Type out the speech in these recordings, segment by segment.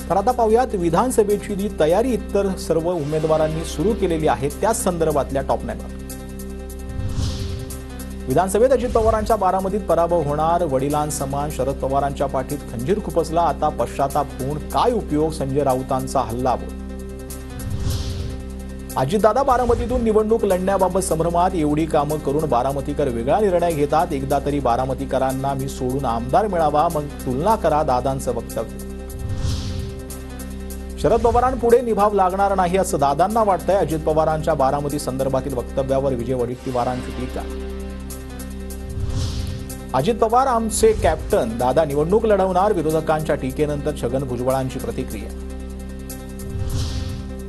तर आता पाहूयात विधानसभेची जी तयारी इतर सर्व उमेदवारांनी सुरू केलेली आहे त्या संदर्भातल्या टॉप 9 बातम्या। विधानसभेत अजित पवारांच्या बारामतीत पराभव होणार, वडिलांसमान शरद पवारांच्या पाठीत खंजीर खुपसला, आता पश्चाताप होऊन काय उपयोग, संजय राऊतांचा हल्लाबोल। अजितदादा बारामतीतून निवडणूक लढण्याबाबत संभ्रमात, एवढी कामं करून बारामतीकर वेगळा निर्णय घेतात, एकदा तरी बारामतीकरांना मी सोडून आमदार मिळावा, मग तुलना करा दादांचं वक्तव्य। शरद पवारांपुढे निभाव लागणार नाही असं दादांना वाटतंय, अजित पवारांच्या बारामती संदर्भातील वक्तव्यावर विजय वडेट्टीवारांची टीका। अजित पवार आमचे कॅप्टन, दादा निवडणूक लढवणार, विरोधकांच्या टीकेनंतर छगन भुजबळांची प्रतिक्रिया।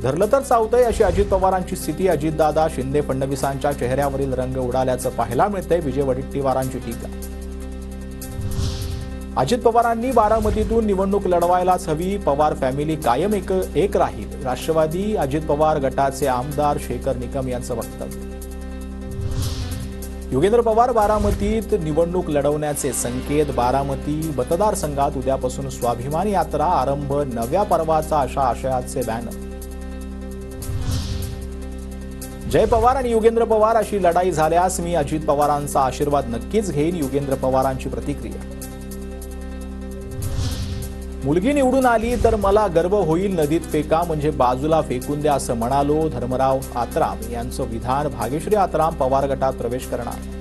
धरलं तर चावतंय अशी अजित पवारांची स्थिती, अजितदादा शिंदे फडणवीसांच्या चेहऱ्यावरील रंग उडाल्याचं पाहायला मिळतंय, विजय वडेट्टीवारांची टीका। अजित पवारांनी बारामतीतून निवडणूक लढवायलाच हवी, पवार फॅमिली कायम एक राहील, राष्ट्रवादी अजित पवार गटाचे आमदार शेखर निकम यांचं वक्तव्य। योगेंद्र पवार बारामतीत निवडणूक लढवण्याचे संकेत, बारामती मतदारसंघात उद्यापासून स्वाभिमान यात्रा आरंभ, नव्या पर्वाचा अशा आशयाचे बॅनर। जय पवार आणि योगेंद्र पवार अशी लढाई झाल्यास मी अजित पवारांचा आशीर्वाद नक्कीच घेईन, योगेंद्र पवारांची प्रतिक्रिया। मुलगी निवडून आली तर मला गर्व होईल, नदीत फेका म्हणजे बाजूला फेकून द्या असं म्हणालो, धर्मराव आत्राम यांचं विधान, भाग्यश्री आत्राम पवार गटात प्रवेश करणार।